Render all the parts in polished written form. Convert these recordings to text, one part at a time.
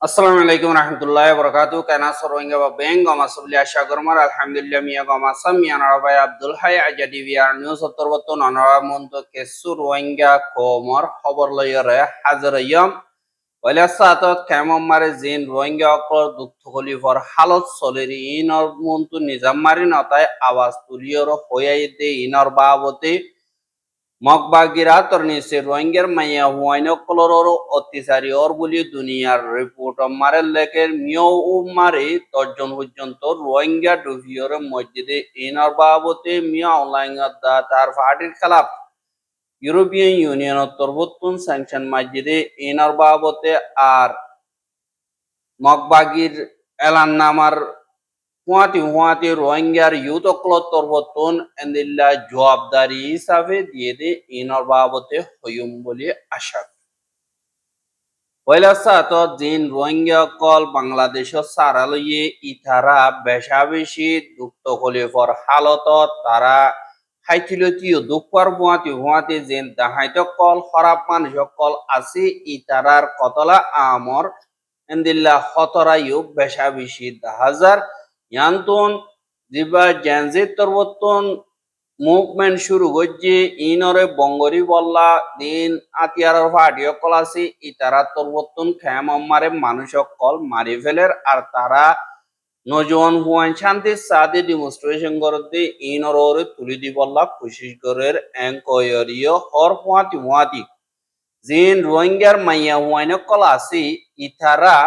আসসালামু আলাইকুম রহমতুল্লাহি বরকাতু কেনা সরোইঙ্গা বা বেং গমা সবলি আশা গরমার আলহামদুলিল্লাহ মিয়া গমা সাম মিয়া নরবাই আব্দুল হাই আজাদি বিয়ার নিউজ অতর্বত ননরা মন্ত কেসু রোহিঙ্গা কোমর খবর লয়রে হাজার ইয়ম ওইলা সাতত কেমন মারে জিন রোহিঙ্গা অকর দুঃখ খলিফর হালত সলেরি ইনর মন্তু নিজাম মারি নতায় আওয়াজ তুলিয়র হইয়াই দে ইনর বাবতে মগবাগিরা তরনিসে রোহিঙ্গার মাইয়া হুয়াইনো কলরর অত্যাচারী ওর বলি দুনিয়ার রিপোর্ট মারের লেকের মিও ও মারে 10 জন পর্যন্ত রোহিঙ্গা ডুফিয়র মসজিদে ইনার বাবতে মিয়া অনলাইন তার পার্টির খেলাফ ইউরোপিয়ান ইউনিয়ন তরবতুন স্যাংশন মসজিদে ইনার বাবতে আর মগবাগির এলান্নামার হুয়াতি রোহিঙ্গার ইউথ অকলত তরবতন এন্দিল্লা জবাবদারি হিসাবে দিয়ে দে ইনর বাবতে হইম বলে আশা পয়লা সাত দিন রোহিঙ্গা কল বাংলাদেশ সারালয়ে ইথারা বেশা বেশি দুঃখ খলিফর হালত তারা হাইথিলতীয় দুঃখর হুয়াতি যেন দাহাইত কল খরাব মানুষ কল আছে ইতারার কতলা আমর এন্দিল্লা হতরাইও বেশা বেশি 10,000 ইয়ান্তন জিবা জেনজি তরবতন মুভমেন্ট শুরু করছে ইনরে বঙ্গরি বল্লা দিন আতিয়ার ফাটিয় কল আছে ইতারা তরবতন খেম মারে মানুষ কল মারি ফেলের আর তারা নজওয়ান হুয়ান শান্তি সাথে ডেমনস্ট্রেশন করতে ইনরে তুলি দি বল্লা খুশি করের এঙ্কয়রিয় হর হুয়াতি জিন রোহিঙ্গার মাইয়া হুয়াইন কল আছে ইতারা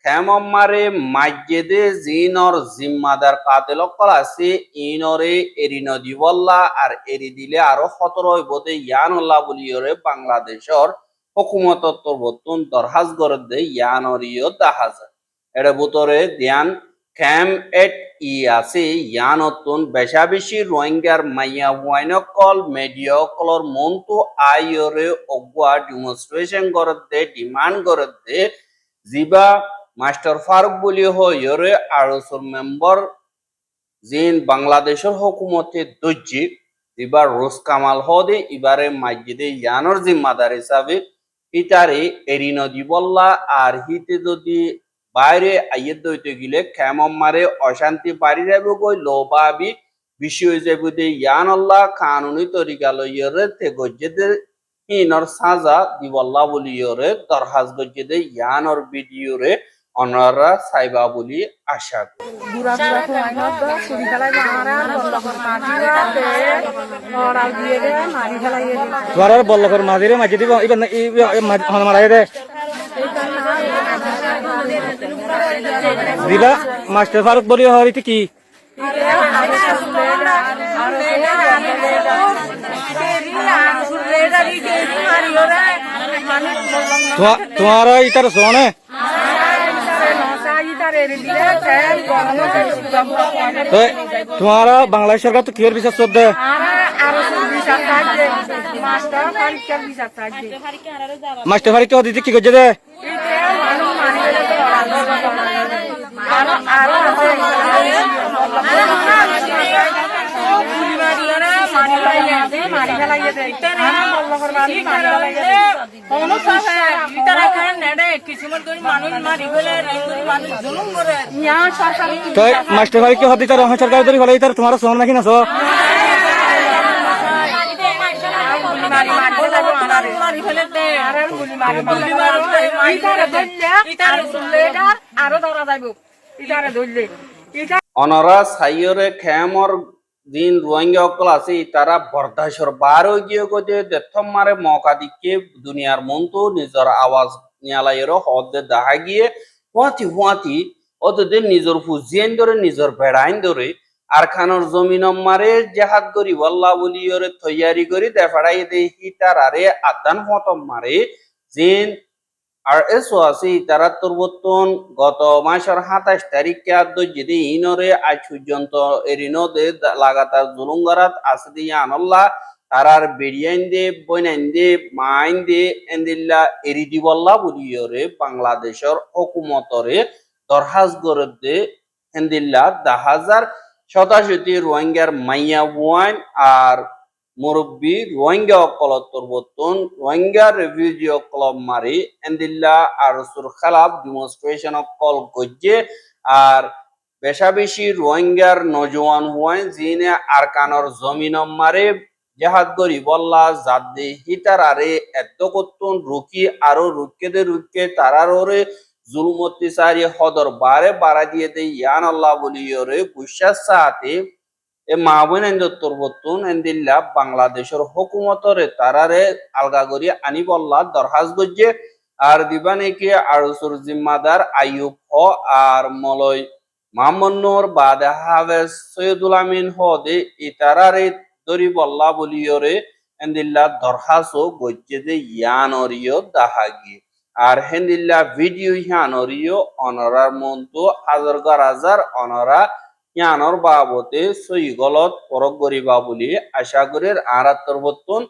খেমারে মাইজেদে জিনর জিম্মাদার কাতেল কল আছে ইনরে এরি নদী বল্লা আর এরি দিলে আরো 17 বোধে ইয়ানুল্লাহ বলিয়রে বাংলাদেশর হুকুমত তরবতুন দরহাজ করে দে ইয়ানরিয় দাহাজ এর ভিতরে ধ্যান ক্যাম এট ই আছে ইয়ানতুন বেশা বেশি রোহিঙ্গার মাইয়া হুয়াইন কল মিডিয়া কলর মন্তু আইয়রে অগুয়া ডেমনস্ট্রেশন করে দে ডিমান্ড করে দে জিবা মাস্টার ফারুক বলি হইরে আরসর মেম্বার জিন বাংলাদেশের হুকুমতে দজ্জি এবার রোজ কামাল হদে এবারে মসজিদে ইয়ানোর জিম্মাদার হিসাবে ইতারে এরি নদী বল্লা আর হিতে যদি বাইরে আইয়ে দইতে গেলে খেমম মারে অশান্তি বাড়ি যাবে গই লোবাবি বিষয় যাবে দে ইয়ান আল্লাহ কানুনি তরিকা লইরে তে গজ্জেদের ইনর সাজা দিবল্লা বলিয়রে দরহাজ গজ্জেদে ইয়ানোর ভিডিওরে অনারা সাইবা বলি আশা তোমার বল্লভর মাঝিরে মাঝি দিব মারাই দে দিবা মাস্টার ফারুক বলি হরিতে কি তোমার ইতার শোনে তোমার বাংলাদেশ সরকার তো ক্লিয়ার বিচার চলতে মাস্টার ফারিক দিদি কি করছে দে মাস্টার ফারিক হদি তার সরকার ধরি হলে তার তোমার শোন নাকি না অনরা সাইয়রে খেমর দিন রোহিঙ্গা অকল আছে তারা বরদাসর বার গিয়ে গজে দেথম মারে মৌকা দিকে দুনিয়ার মন্তু নিজের আওয়াজ নিয়ালাইয়ের হদে দেখা গিয়ে হুয়াতি অতদের নিজের ফুজিয়ান ধরে নিজের বেড়াইন ধরে আর খানোর জমিন মারে জেহাদ করি বল্লা বলিয়রে তৈয়ারি করি দেফাড়াই দে হিটার আরে আদান ফতম মারে জিন আর এসো আছে তারা তরবতন গত মাসের 27 তারিখে যদি ইনরে আজ পর্যন্ত এরিনদে লাগাতার জুলুঙ্গারাত আছে দিয়া আনল্লাহ তারার বেরিয়াইন দে বইনাইন দে মাইন দে এন্দিল্লা এরি দিবল্লা বলিয়রে বাংলাদেশের হুকুমতরে দরহাজ করে দে এন্দিল্লা 10,000 শতাশতি রোহিঙ্গার মাইয়া ওয়াইন আর মুরব্বী রোহিঙ্গা অকলত্তর বর্তন রোহিঙ্গা রেফিউজি অকলব মারি এন্দিল্লা আর সুর খালাপ ডিমনস্ট্রেশন অকল গজ্জে আর বেশা বেশি রোহিঙ্গার নজওয়ান হুয়াই জিনে আরকানর জমিন মারে জাহাদ গরি বল্লা জাদ্দে হিতার আরে এত কত্তুন রুকি আরো রুকেদে রুকে তারার ওরে জুলুম অত্যাচারী হদর বারে বাড়া দিয়ে দে ইয়ান আল্লাহ বলিয়রে গুসার সাথে এ মাহবুন এন্দত্তর বর্তুন এন্দিল্লা বাংলাদেশের হুকুমতরে তারারে আলগা করি আনি বল্লা দরখাস্ত গজ্জে আর দিবানেকে আরসুর জিম্মাদার আইয়ুব হ আর মলয় মামন্নর বাদে হাফেজ সৈয়দুল আমিন হ দে ইতারারে দরি বল্লা বলিয়রে এন্দিল্লা দরখাস্ত গজ্জে দে ইয়ানরিয় দাহাগি আর হেন্দিল্লা ভিডিও ইয়ানরিয় অনরার মন্তু হাজার অনরা ইয়ানর বাবতে সই গলত পরক গরিবা বলি আশা করি আরাত্তর বর্তন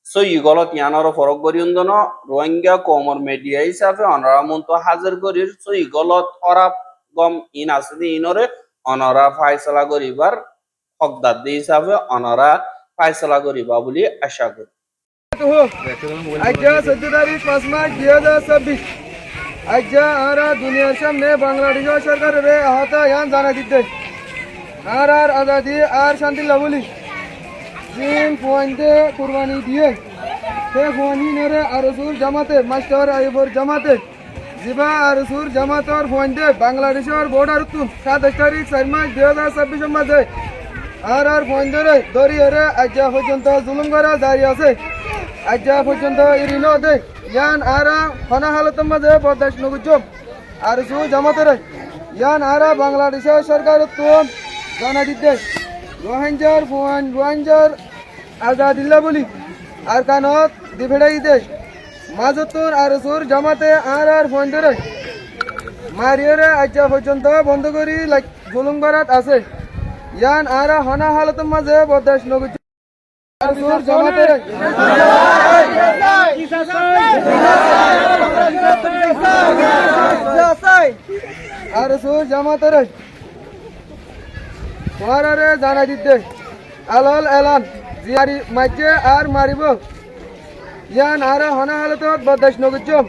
সই গলত ইয়ানর পরক গরিয়ন্দন রোহিঙ্গা কমর মিডিয়া হিসাবে অনরা মন্ত হাজার গরির সই গলত খরাব গম ইন আছে ইনরে অনরা ফাইসলা করিবার হকদার হিসাবে অনরা ফাইসলা করিবা বলি আশা করি আজ্জা 14 তারিখ 5 মাস 2026 আজ্জা আরা দুনিয়ার সামনে বাংলাদেশ সরকারের আহত ইয়ান জানা দিতে আর আজাদি আর শান্তি লাভলি জিন পয়েন্টে কুরবানি দিয়ে সে ফোয়ানি নরে আরসুর জামাতে মাস্টার আইবর জামাতে জিবা আরসুর জামাতর পয়েন্টে বাংলাদেশের বর্ডার তুন 27 তারিখ 4 মাস 2026 মাঝে আর পয়েন্টরে দরিয়রে আজ্জা পর্যন্ত জুলুম করা জারি আছে আজ্জা পর্যন্ত ইরিনো দে ইয়ান আরা ফানা হালতের মাঝে বরদাস্ত নগুজম আরসু জামাতরে ইয়ান আরা বাংলাদেশের সরকার তুন জানা দিতে রোহিঙ্গার আজাদিল্লা বলি আর কানত দিভেড়াই দে মাজতুর আর সুর জামাতে আর ফোন ধরে মারিয়রে আজ্জা পর্যন্ত বন্ধ করি জুলুম করাত আছে ইয়ান আর হনা হালতের মাঝে বরদাস্ত নগুজ আর সুর জামাতে আর সুর জামাতে মহারারে জানা দিতে আলাল এলান জিয়ারি মাঝে আর মারিব ইয়ান আর হনা হালত বরদাস্ত নগুজম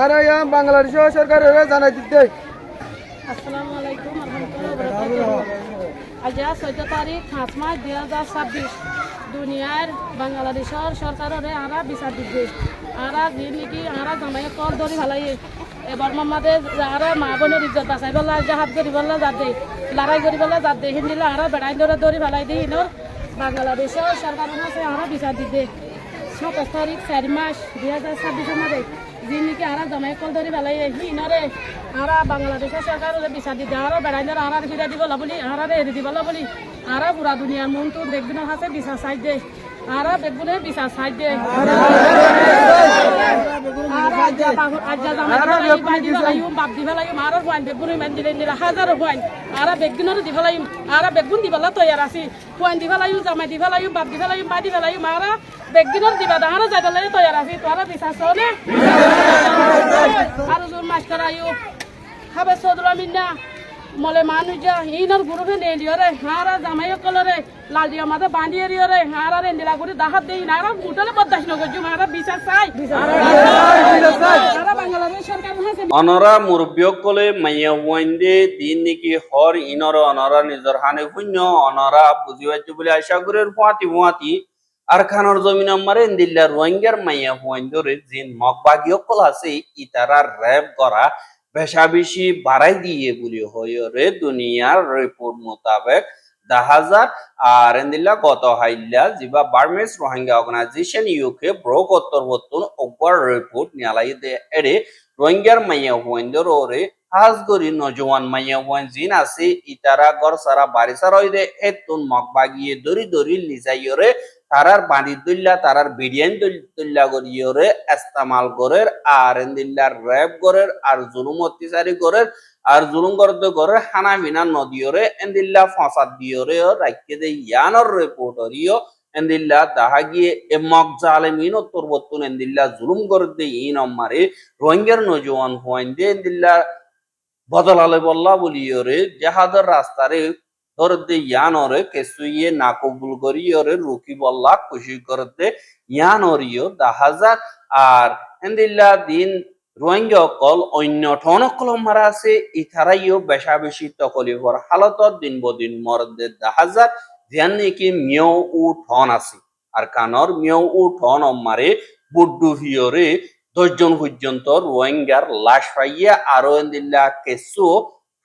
আর ইয়ান বাংলাদেশ সরকারের জানা দিতে আসসালামু আলাইকুম আজ 14 তারিখ 5 মাস 2026 দুনিয়ার বাংলাদেশের সরকারের আরা বিচার দিতে আরা দিন নাকি আরা জামাই কল ধরি ভালাই এবার মামাদে আরা মা বোনের ইজ্জত বাঁচাই বললা জাহাজ করি বললা যাতে লড়াই করি বললা যাতে হিন্দিলে আরা বেড়াই ধরে দড়ি ভালাই দিই ইনর বাংলাদেশের সরকারের কাছে আরা বিচার দিতে 27 তারিখ 4 মাস 2026 মাঝে দিন নাকি আরা জামাই কল ধরি ভালাই ইনরে আরা বাংলাদেশের সরকারের বিচার দিতে আরা বেড়াই ধরে আরা ফিরে দিব বলি আরা এড়ে দিব বলি আরা পুরা দুনিয়ার মন তো দেখবিনের কাছে বিচার চাই দে আরা বেগুনে বিচার চাই দে বাপ দিব লাগিম আর হওয়ান বেগুনে মান দিলে হাজার হওয়ান আর বেগুনের দিব লাগিম আর বেগুন দিবলা তৈয়ার আছি হওয়ান দিব লাগিম জামাই দিব লাগিম বাপ দিব লাগিম মা দিব লাগিম আর বেগুনের দিবা দাঁড়া যাইতে লাগে তৈয়ার আছি তোরা বিচার চাও নে আর মাস্টার আয়ু খাবে সদুল আমিন না মলে মানুষ যা ইনর গ্রুপে নেলিয়রে হারা জামাই কলরে লাল দিয়া মাঝে বাঁধিয়ে রিয়রে হারা রেন্দিলা করে দাহাত দেই নারা মুটালে বরদাস্ত নগজু হারা বিচার চাই হারা বাংলাদেশ সরকার হাসে অনরা মুরব্বিয়কলে মাইয়া ওয়াইন্দে দিন নাকি হর ইনর অনরা নিজর হানে শূন্য অনরা বুঝি পাইছে বলে আশা করে ফুয়াতি আর খানর জমিন আমারে দিল্লা রোহিঙ্গার মাইয়া ওয়াইন্দরে জিন মকবাগিয়কল আছে ইতারা র্যাব করা বেশা বেশি বাড়াই দিয়ে বলি হয়রে দুনিয়ার রিপোর্ট মোতাবেক 10,000 আর এন্দিল্লা গত হাইল্লা জিবা বার্মেস রোহিঙ্গা অর্গানাইজেশন ইউকে ব্রোক উত্তরবর্তন ওভার রিপোর্ট নিয়ালাই দে এরে রোহিঙ্গার মাইয়া হুইন্দর ওরে হাজগরি নজওয়ান মাইয়া হুইন জিন আছে ইতারা গর সারা বাড়ি সারা হইদে এতুন মকবাগিয়ে দরি দরি লিজাইয়রে তারার বাড়ি দুল্লা তারার বিরিয়ানি দুল্লা করিয়রে ইস্তেমাল করের আর এন্দিল্লার র্যাব করের আর জুলুম অত্যাচারী করের আর জুলুম করতে করের হানা বিনা নদীয়রে এন্দিল্লা ফাসাদ দিয়রে রাখতে দে ইয়ানর রিপোর্টরিও এন্দিল্লা দাহা গিয়ে এ মক জালেমিন উত্তরবর্তন এন্দিল্লা জুলুম করতে ইন আমারে রোহিঙ্গার নজওয়ান হইন দে এন্দিল্লা বদলালে বল্লা বলিয়রে জাহাজের রাস্তারে ধরতে ইয়ানরে কেসুইয়ে নাকবুল করিয়রে রুকি বল্লা খুশি করতে ইয়ানরিও 10,000 আর এন্দিল্লা দিন রোহিঙ্গা অকল অন্য ঠন অকল মারা আছে ইথারাইও বেশা বেশি তকলিফর হালতত দিন বদিন মরদে 10,000 জিয়ান নাকি মিও উ ঠন আছে আর কানর মিও উ ঠন মারে বুড্ডু ভিয়রে 10 জন পর্যন্ত রোহিঙ্গার লাশ পাইয়া আরো এন্দিল্লা কেসু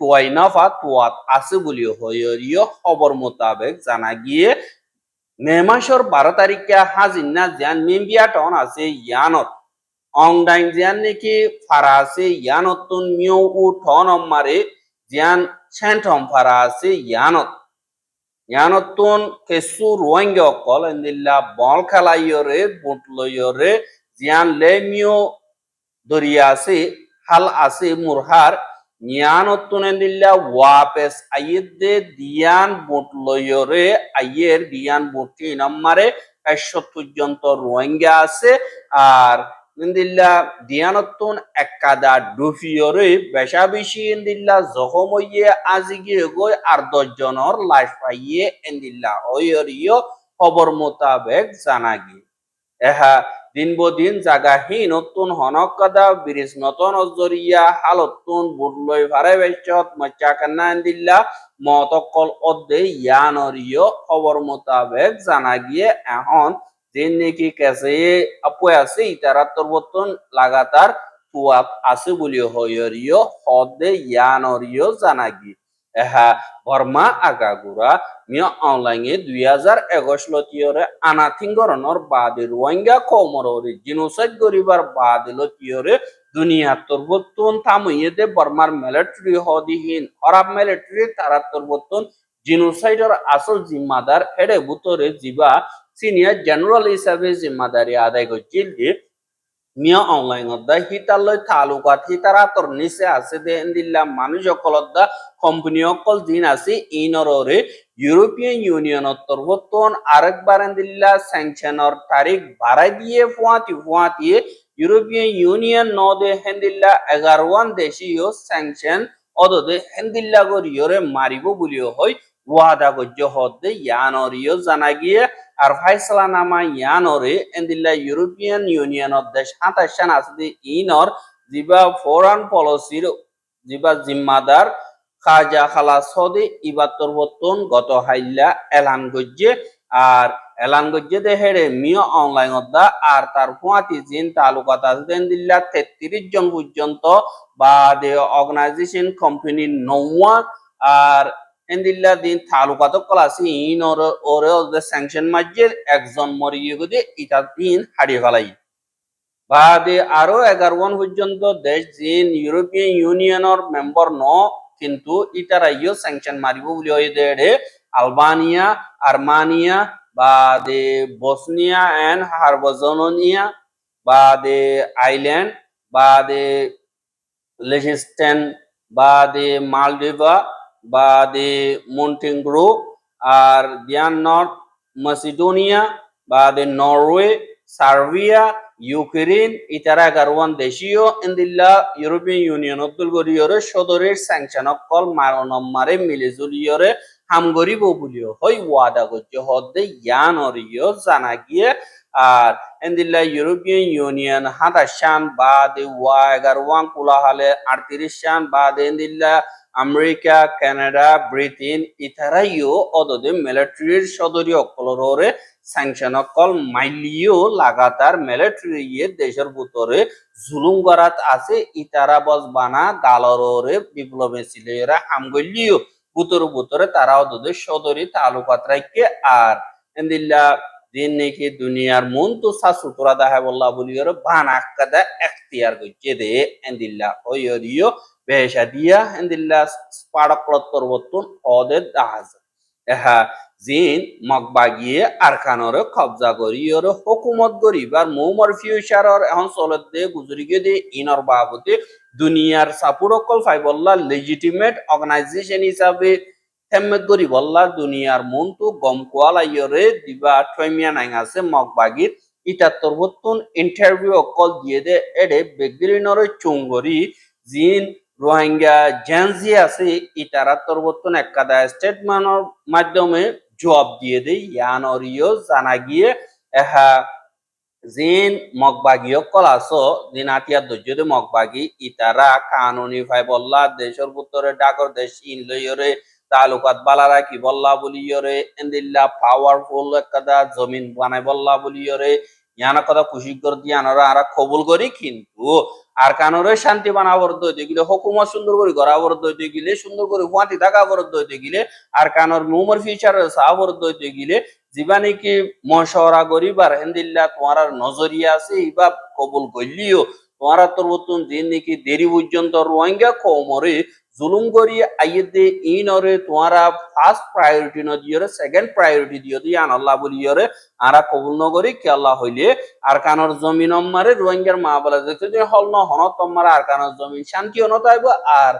তুয়াইনাফা তুয়াত আছে বলি হইরিও খবর মোতাবেক জানা গিয়ে মে মাসের 12 তারিখে হাজিনা জিয়ান মিম্বিয়া টন আছে ইয়ানত অংডাইং জিয়ান নাকি ফারা আছে ইয়ানতুন মিও উ টন মারে জিয়ান সেন্টম ফারা আছে ইয়ানতুন কেসু রোহিঙ্গা অকল এন্দিল্লা বল খেলাইয়রে বুটলইয়রে জিয়ান লে মিও দরিয়া আছে হাল আছে মুরহার নিয়ানতুন এন্দিল্লা ওয়াপেস আইয়েদে দিয়ান বুটলইয়রে আইয়ের দিয়ান বুটি নাম্মারে 500 পর্যন্ত রোহিঙ্গা আছে আর এন্দিল্লা দিয়ানতুন একাদা ডুফিয়রে বেশা বেশি এন্দিল্লা জখম হইয়ে আজিগিয়ে গই আর 10 জনের লাশ পাইয়ে এন্দিল্লা ওইরিও খবর মোতাবেক জানা গিয়ে এহা দিন বদিন জাগাহীন নতুন হনকাদা ব্রিজ নতুন অজরিয়া হালতুন বুড়লই ভারে বেচত মচাকান্না এন্দিল্লা মতকল অদ্দে ইয়ানরিও খবর মোতাবেক জানা গিয়ে এখন দিন নাকি কেসে আপু আছে ইতারা তরবতন লাগাতার তুয়াত আছে বলি হইরিও হদে ইয়ানরিও জানা গিয়ে এহা বর্মা আগাগুড়া মিয়া অনলাইনে 2021 লতিয়রে আনাথিঙ্গরণর বাদে রোহিঙ্গা কমররে জিনোসাইড গরিবার বাদে লতিয়রে দুনিয়া তরবতন থামিয়ে বর্মার মিলিটারি হদিহীন খরাব মিলিটারি তারা তরবতন জিনোসাইডর আসল জিম্মাদার এড়ে বুতরে জিবা সিনিয়র জেনারেল হিসাবে জিম্মাদারি আদায় করছিল মিয়া অনলাইন অদ্দা হিতালয় তালুকাত হিতারাতর নিচে আছে দে এন্দিল্লা মানুষ অকলদ্দা কোম্পানি অকল দিন আছে ইনরে ইউরোপিয়ান ইউনিয়ন তরবতন আরেকবার এন্দিল্লা স্যাংশনর তারিখ বাড়াই দিয়ে ফুয়াতিয়ে ইউরোপিয়ান ইউনিয়ন নদে হেন্দিল্লা 11 দেশীয় স্যাংশন অদদে হেন্দিল্লা গরিয়রে মারিব বলিও হয় ওয়াদা গজ্য হদে ইয়ানরিও জানা গিয়ে আর ফাইসলা নামা ইয়ানরে এন্দিল্লা ইউরোপিয়ান ইউনিয়নের দেশ 27 আছে ইনর জিবা ফরেন পলিসির জিবা জিম্মাদার খাজা খালাস হদে ইবাতর বতন গত হাইল্লা এলান গজ্জে আর এলান গজ্জে দে হেড়ে মিও অনলাইন অদ্দা আর তার ফুয়াতি জিন তালুকাত আছে এন্দিল্লা 33 জন পর্যন্ত বা দে অর্গানাইজেশন কোম্পানি নওয়া আর এন্দিল্লা দিন তালুকাত কলাসি ইন ওরে ওরে স্যাংশন মাঝে একজন মরিয়ে গদে ইটা দিন হারিয়ে ফেলাই বাদে আরো 11 পর্যন্ত দেশ জিন ইউরোপিয়ান ইউনিয়নের মেম্বার ন কিন্তু ইটারাইও স্যাংশন মারিব বলি হয়ে দেড়ে আলবানিয়া আর্মানিয়া বাদে বসনিয়া এন্ড হার্জেগোভিনা বাদে আইল্যান্ড বাদে লিechtenstein বাদে মালদিভা বাদে মন্টেনেগ্রো আর দিয়ান নর্থ মাসিডোনিয়া বাদে নরওয়ে সার্বিয়া ইউক্রেন ইতারা 11 দেশীয় এন্দিল্লা ইউরোপিয়ান ইউনিয়ন অব্দুল গরিয়রে সদরের স্যাংশন অকল মারে মিলিজুলিয়রে হাম গরিব বলিও হই ওয়াদা গজ্য হদে ইয়ানরিও জানা গিয়ে আর এন্দিল্লা ইউরোপিয়ান ইউনিয়ন 27 বাদে ওয়া 11 কুলাহালে 38 বাদে এন্দিল্লা আমেরিকা কানাডা ব্রিটেন ইতারাইও অদদে মিলিটারির সদরীয় অকলরে স্যাংশন অকল মাইলিও লাগাতার মিলিটারি দেশের ভিতরে জুলুম করাত আছে ইতারা বজবানা গালরে ডিপ্লোমেসি লেরা আমগলিও ভিতরে তারা অদদে সদরী তালুকাত রাখে আর এন্দিল্লা দিন নাকি দুনিয়ার মন তো সুতরা দেখা বললা বলিওর বানাক্কাদা এখতিয়ার করছে দে এন্দিল্লা ওইরিও বেশা দিয়া এন্দিল্লা পাড়কলত্তর বর্তন অদের দাহাজ এহা জিন মগবাগিয়ে আরকানরে কবজা করিয়র হুকুমত গরিবার মোমর ফিউচারর এখন চলত দে গুজরি গে দে ইনর বাবতে দুনিয়ার সাপুরকল ফাইবল্লা লেজিটিমেট অর্গানাইজেশন হিসাবে হেমেত গরি বল্লা দুনিয়ার মন তো গম কোয়ালাইয়রে দিবা ঠয়মিয়া নাই আছে মগবাগির ইতাত্তর বর্তন ইন্টারভিউ অকল দিয়ে দে এডে বেগরিনরে চুঙ্গরি জিন রোহিঙ্গা জেনজি আছে ইতারা তরবতন একাদা স্টেটমেন্টর মাধ্যমে জবাব দিয়ে দেয় ইয়ানরিও জানা গিয়ে এহা জিন মগবাগীয় কলাস জিন আতিয়া দর্জরে মগবাগী ইতারা কানুনি ভাই বল্লা দেশের উত্তরে ডাকর দেশ ইনলয়রে তালুকাত বালারা কি বল্লা বলিয়রে এন্দিল্লা পাওয়ারফুল একটা জমিন বানাই বল্লা বলিয়রে ইয়ানা কথা খুশি করে দিয়ে আনারা আরা কবুল করি কিন্তু আর কানরে শান্তি বানাবর দইতে গেলে হুকুমত সুন্দর করে গড়াবর দইতে গেলে সুন্দর করে হুয়াতি থাকাবর দইতে গেলে আর কানর মুমর ফিচার সাবর দইতে গেলে জীবানি কি মশওয়ারা করিবার হেন্দিল্লা তোমার নজরিয়া আছে ইবা কবুল করলিও তোমার তোর নতুন দিন নাকি দেরি পর্যন্ত রোহিঙ্গা কমরে জুলুম করি আইয়ে ইনরে তোমার ফার্স্ট প্রায়োরিটি ন দিয়রে সেকেন্ড প্রায়োরিটি দিও দিয়ে আনাল্লাহ বলিয়রে আরা কবুল নগরি কে আল্লাহ হইলে আর কানর জমিন মারে রোহিঙ্গার মা বলা যেতে হল ন হন তোমার আর কানর জমিন শান্তি অনতাইব আর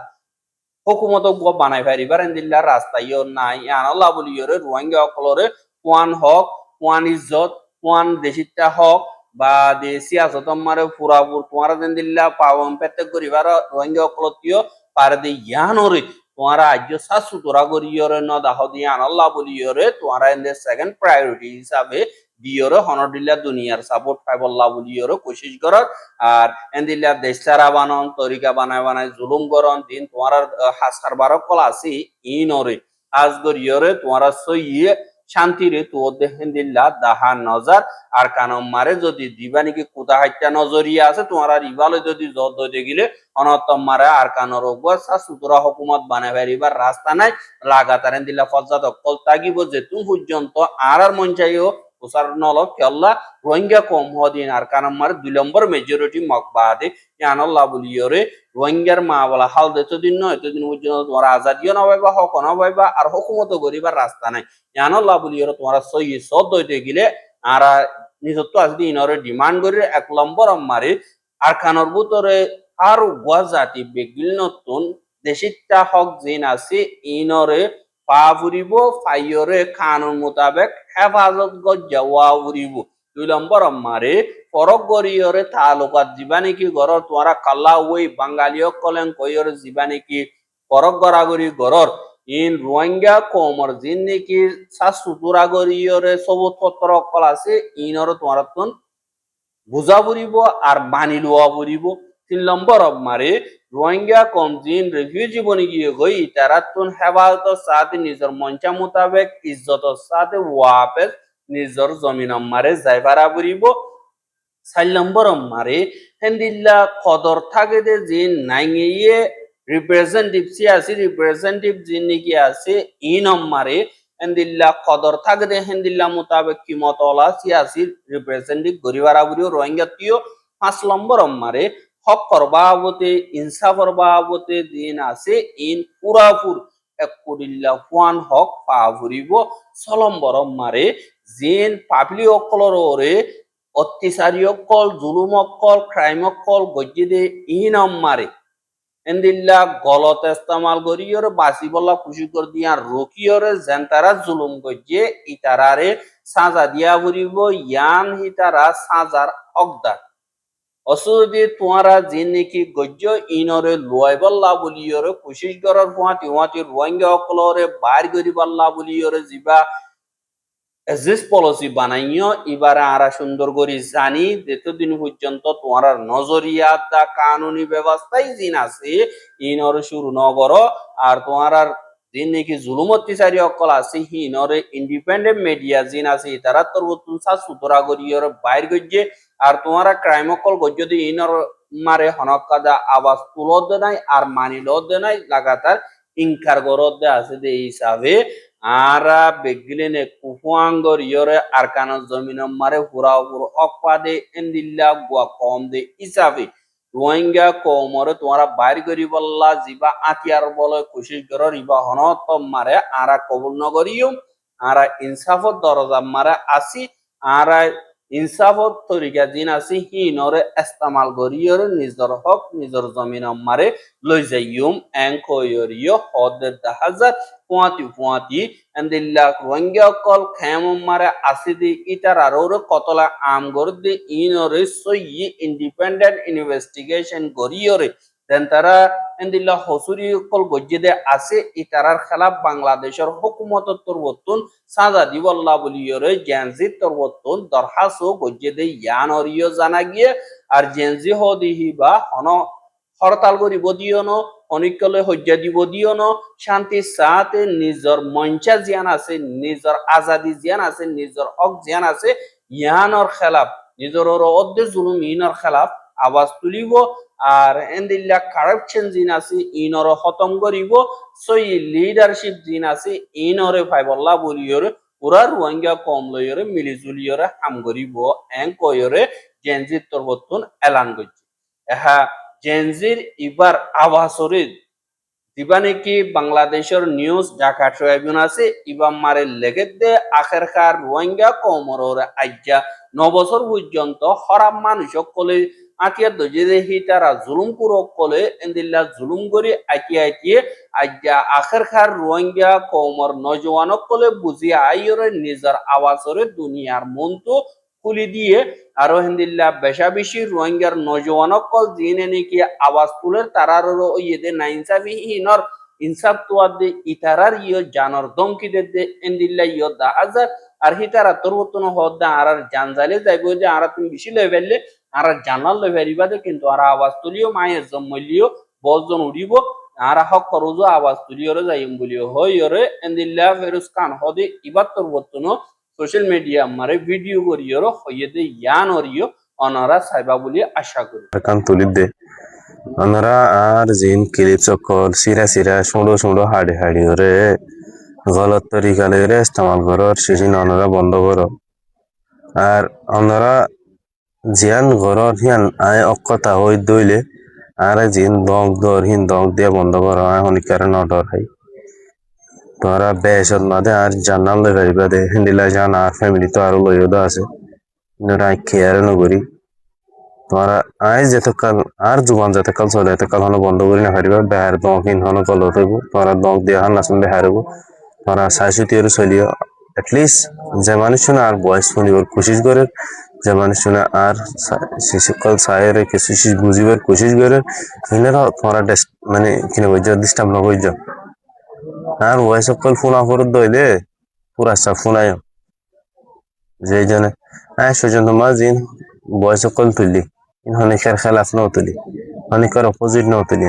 হুকুমত বানাই ফারিবার হেন্দিল্লা রাস্তাইও নাই আনাল্লাহ বলিয়রে রোহিঙ্গা অকলরে কোয়ান হক কোয়ান ইজ্জত কোয়ান দেশিটা হক বা দেশি আসত মারে পুরাপুর তোমার দিল্লা পাওয়াম পেতে করিবার রোহিঙ্গা অকলতীয় পারে দি ইয়ানরে তোমার আজ্য শাশু তোরা করিয়রে ন দাহ দিয়ে আনাল্লাহ বলিয়রে তোমার এন্ড সেকেন্ড প্রায়োরিটি হিসাবে দিয়রে হনদিল্লা দুনিয়ার সাপোর্ট পাইবল্লাহ বলিয়রে কোশিশ করত আর এন্দিল্লা দেশ ছাড়া বানন তরিকা বানায় বানায় জুলুম করন দিন তোমার হাসার বারো কলা আছে ইনরে আজ গরিয়রে তোমার সইয়ে শান্তিরে তো দেহেন্দিল্লা দাহা নজর আর কানম মারে যদি দিবা নাকি কোথা হাইটা নজরিয়া আছে তোমার আর ইবালে যদি জদ দইতে গেলে অনতম মারে আর কানর ওগসা সুতরা হুকুমত বানাই পারিবার রাস্তা নাই লাগাতার দিল্লা ফজ্জাত কল তাগিব যে তুমি পর্যন্ত আর মন চাইও ওসার নল কেল্লা রোহিঙ্গা কম হদিন আর কানম মারে 2 নম্বর মেজরিটি মকবাদে জানাল্লাহ বলিয়রে রোহিঙ্গার মা বলা হাল এতদিন নয় এতদিন পর্যন্ত তোমার আজাদিও না পাইবা হক না পাইবা আর হুকুমত করিবার রাস্তা নাই জানাল্লাহ বলিয়রে তোমার সই সদ দইতে গেলে আর নিজত্ব আজকে ইনরে ডিমান্ড করে 1 নম্বর মারে আর কানর ভিতরে আর গুয়া জাতি বেগিল নতুন দেশিটা হক জিন আছে ইনরে পা ফুরিব ফাইয়রে কানুন মোতাবেক হেফাজত গজ্জাওয়া ফুরিব 2 নম্বর মারে ফরক গরিয়রে তালুকাত জীবানিকি গরর তোরা কাল্লা ওই বাঙালিয় কলেন কইয়র জীবানিকি ফরক গরাগরি গরর ইন রোহিঙ্গা কমর জিন নাকি সাসুতুরা গরিয়রে সবুত পত্র কল আছে ইনর তোরা তুন বুঝা ফুরিব আর মানি লওয়া ফুরিব 3 নম্বর মারে রোহিঙ্গা কম জিন রেফিউজি বনি গিয়ে গই তারা তুন হেফাজত সাথে নিজের মঞ্চা মোতাবেক ইজ্জত সাথে ওয়াপেস নিজের জমিন মারে যাইবারা ফুরিব 4 নম্বর মারে হেন্দিল্লা কদর থাকে দে জিন নাইয়ে রিপ্রেজেন্টেটিভ সিয়াসি রিপ্রেজেন্টেটিভ জিন নাকি আছে ইন মারে হেন্দিল্লা কদর থাকে দে হেন্দিল্লা মোতাবেক কিমতলা সিয়াসি রিপ্রেজেন্টেটিভ গরিবারা বুড়িও রোহিঙ্গা তিও 5 নম্বর মারে হক করবাবতে ইনসাফর বাবতে দিন আছে ইন পুরাপুর একদিল্লা ফুয়ান হক পাভুরিব 6 নম্বর মারে জিন পাবলি অকলর ওরে অত্যাচারী অকল জুলুম অকল ক্রাইম অকল গজ্জি দে ইন মারে এন্দিল্লা গলত ইস্তেমাল করিয়রে বাসি বল্লা খুশি কর দিয়া রকিয়রে জেন্তারা জুলুম গজ্জে ইতারারে সাজা দিয়া ভরিব ইয়ান হিতারা সাজার হকদার অসুদি তোমারা জিন নাকি গজ্জ ইনরে লয় বল্লা বলিয়রে কোশিশ করার হুয়াতি হুয়াতি রোহিঙ্গা অকলরে বাইর করি বল্লা বলিয়রে জিবা এজিস পলিসি বানাইও এবারে আরা সুন্দর করে জানি যতদিন পর্যন্ত তোমার নজরিয়া দা কানুনি ব্যবস্থাই জিন আছে ইনরে শুরু নগর আর তোমার জিন নাকি জুলুম অত্যাচারী অকল আছে হিনরে ইন্ডিপেন্ডেন্ট মিডিয়া জিন আছে তারা তোর তুলসা সুতরা করিয়রে বাইর গজ্জে আর তোমার ক্রাইম অকল যদি ইনর মারে হনক কাদা আওয়াজ তুলত দে নাই আর মানি লত দে নাই লাগাতার ইনকার গরত দে আছে দে হিসাবে আরা বেগিলেনে কুফুয়াঙ্গর ইয়রে আর কান জমিন মারে পুরা পুর অকপাদে এন্দিল্লা গুয়া কম দে হিসাবে রোহিঙ্গা কমরে তোমারা বাইর করি বললা জিবা আতিয়ার বলে কোশিশ করো রিবা হনত মারে আরা কবুল নগরিও আরা ইনসাফত দরজা মারে আসি আরা ইনসাফত তরিকা জিন আছে হিনরে ইস্তেমাল করিয়রে নিজর হক নিজর জমিন মারে লই যাইয়ুম এনকয়রিয় হদ হাজার পুয়াতি এন্দিল্লা রোহিঙ্গা কল খেম মারে আসিদি ইটার আরো কতলা আম গরদি ইনরে সই ইন্ডিপেন্ডেন্ট ইনভেস্টিগেশন করিয়রে দেন তারা এন্দিল্লা হসুরি কল গজ্জেদে আছে ইতারার খেলাফ বাংলাদেশের হুকুমত তরবতুন সাজা দিবল্লা বলিয়রে জেনজি তরবতুন দরহাসো গজ্জেদে ইয়ান অরিয় জানা গিয়ে আর জেনজি হদিহি বা হন হরতাল করিব দিয়নো অনিকলে হজ্জা দিব দিয়নো শান্তি সাথে নিজর মঞ্চা জিয়ান আছে নিজর আজাদি জিয়ান আছে নিজর হক জিয়ান আছে ইয়ানর খেলাফ নিজর অর্ধে জুলুম ইনর খেলাফ আওয়াজ তুলিব আর এন্দিল্লা কারাপশন জিন আছে ইনর খতম করিব সই লিডারশিপ জিন আছে ইনরে ফাইবল্লা বলিয়রে পুরা রোহিঙ্গা কম লয়রে মিলিজুলিয়রে হাম করিব এং কয়রে জেনজির তরবতুন এলান করছে এহা জেনজির ইবার আওয়াজরে দিবা নাকি বাংলাদেশের নিউজ ঢাকা ট্রাইবিউন আছে ইবাম মারে লেগে দে আখেরকার রোহিঙ্গা কমরে আজ্জা 9 বছর পর্যন্ত হরাম মানুষ কলে আটিয়া দজে হিতারা জুলুম কুরক কলে এন্দিল্লা জুলুম করি আটিয়ে আজ্জা আখেরকার রোহিঙ্গা কমর নজওয়ানক কলে বুঝি আইরে নিজের আওয়াজরে দুনিয়ার মনতো খুলি দিয়ে আরো হিন্দিল্লা বেশা বেশি রোহিঙ্গার নজওয়ানক কল জিনে নাকি আওয়াজ তুলে তারার ইয়েদে নাইনসাফি ইনর ইনসাফ তোয়াদে ইতারার ইয় জানর দমকি দে এন্দিল্লা ইয় দা হাজার আর হিতারা তরবতন হদ্দা আর জানজালে যাইব যে আর তুমি বেশি লেভেলে আর জানাল লেভেলিবাদে কিন্তু আর আওয়াজ তুলিও মায়ের জন্মলিও বজন উড়িব আর হক করজ আওয়াজ তুলিওরে যাইম বলিও হইরে এন্দিল্লা ফেরুজ খান হদে ইবার তরবতন সোশ্যাল মিডিয়া মারে ভিডিও করিও হইয়েদে ইয়ান অরিও অনারা সাইবা বলি আশা করি কান তুলি দে অনারা আর জিন ক্লিপ চকল সিরা সিরা সুঁড়ো সুঁড়ো হাড়ি হাড়ি ওরে গলত তরিকালে রে ইস্তেমাল করর সেদিন অনারা বন্ধ করো আর অনারা জিয়ান ঘরর হিয়ান আয় অক্ষতা হই দইলে আর জিন দং দর হিন দং দিয়ে বন্ধ করো আয় হনিকার নডর হাই তোরা বেশত মাদে আর জানাল লে ভাইবা দে হিন্দিলা জান আর ফ্যামিলি তো আরো লইয়দা আছে কিন্তু আই কেয়ার নগরি তোরা আই যেতকাল আর জুবান যেতকাল চলে এতকাল হনো বন্ধ করি না পারিবা বেহার দং হিন হনো গলত হইব তোরা দং দিয়ে হান নাচুন বেহার হইব তোরা সাইসুতির চলিও এটলিস্ট যে মানুষ শুনে আর বয়স শুনিবার কোশিশ করে যে মানুষ শুনে আর শিশুকাল সায়ের কিছু বুঝিবার কোশিশ করে হিনেরা তোরা মানে কিনে বই ডিস্টার্ব না হয়ে যাও আর ওই সকল ফোন আপরত দইলে পুরা সব ফোনায় যে জন্য সেজন্য মাঝিন বয় সকল তুলি হনিকার খেলাফ ন তুলি হনিকার অপোজিট ন তুলি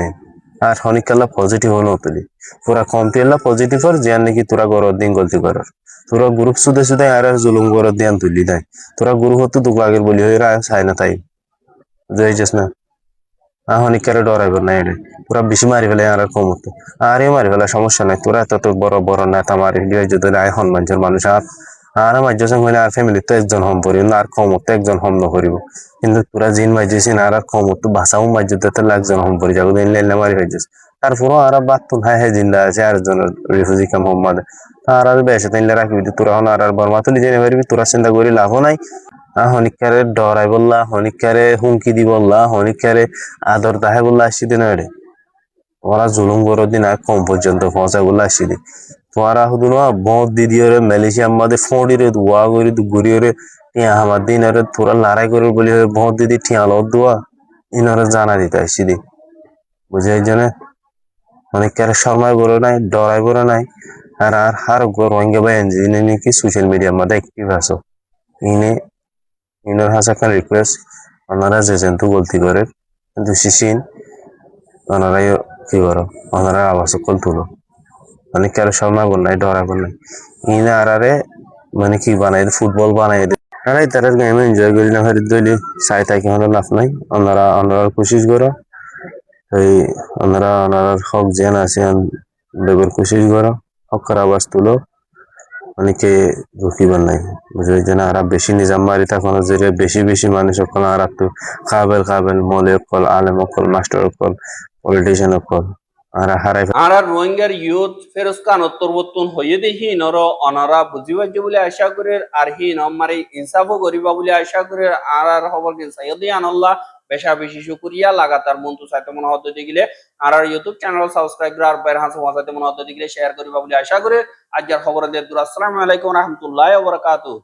আর হনিকাল্লা পজিটিভ ন তুলি পুরা কমতি এলা পজিটিভ আর জিয়ান নাকি তোরা গরত দিন গলতি করার তোরা গ্রুপ সুদে সুদে আর জুলুম গরত দিয়ান তুলি দেয় তোরা গ্রুপ হতো দুঃখ আগের বলি হয়ে চাই না তাই যাইছিস না হনিকারে ডরাইব না এটা পুরা বেশি মারি ফেলে আর কম হতো আর মারি ফেলে সমস্যা নাই তোরা এত তো বড় বড় নেতা মারি যদি আয় হনুমানজের মানুষ আর মাইজের সঙ্গে আর ফ্যামিলি তো একজন হম পড়িব না আর কম হতো একজন হম নকরিব কিন্তু তোরা জিন মাইজেছি না আর কম হতো ভাষাও মাইজে দিতে একজন হম পড়ি যাবো দিন লেনলে মারি ফেলছিস তারপরও আর বাতুন হাই হাই জিন্দা আছে আর একজনের রিফিউজি কাম হোমাদে আর বেশি দিনলে রাখবি তোরা হন আর বর্মা তুলি জেনে পারবি তোরা চিন্তা করি লাভও নাই হনিকারে ডরাই বললা হনিকারে হুমকি দি বললা হনিকারে আদর দাহে বললা আসি দিন রে ওরা জুলুম করো দিন আর কম পর্যন্ত পৌঁছা বললা আসি দি তোরা শুধু না বদ দিদিওরে মালয়েশিয়া আমাদের ফোঁড়িরে দোয়া করি ঘুরিওরে টিয়া আমার দিন রে তোরা লড়াই করে বলি বদ দিদি টিয়া লত দোয়া ইনরে জানা দিতে আসি দি বুঝে জন্য হনিকারে শর্মাই বলো নাই ডরাই বলো নাই আর আর হার রোহিঙ্গা বা এনজিনে নাকি সোশ্যাল মিডিয়ার মধ্যে অ্যাক্টিভ আছো ইনার হাসা খান রিকোয়েস্ট ওনারা যে জন্তু গলতি করে কিন্তু শিশিন ওনারাই কি করো ওনারা আওয়াজ কল তুলো মানে কারো সময় নাই ডরাবো নাই ইনা আরে মানে কি বানাই ফুটবল বানাই দে আরে তারা গেম এনজয় করি না হারি দইলে চাই তাই কি হলো লাভ নাই ওনারা কোশিশ করো এই ওনারা হক জেন আছে দেবের কোশিশ করো হকের আওয়াজ তুলো অনেকে রুকিবার নাই বুঝে যে না আর বেশি নিজাম মারি তখন যে বেশি বেশি মানুষ সকল আর একটু কাবেল মলে কল আলেম কল মাস্টার কল পলিটিশিয়ান কল আর হারাই আর রোহিঙ্গার ইউথ ফেরোজ খান উত্তরবর্তন হইয়ে দেখি নর অনারা বুঝিবাজ্য বলে আশা করে আর হি নমারে ইনসাফও করিবা বলে আশা করে আর খবর কি সাইয়দি আনাল্লাহ বেশা বেশি শুকরিয়া লাগাতার মন তো চাইতে মনে হতে দিলে আর ইউটিউব চ্যানেল সাবস্ক্রাইব করে আর বাইরে হাসা ওয়াজাতে মনে হতে দিলে শেয়ার করিবা বলে আশা করে আজকের খবর দিয়ে আসসালামু আলাইকুম ওয়া রাহমাতুল্লাহি ওয়া বারাকাতুহু।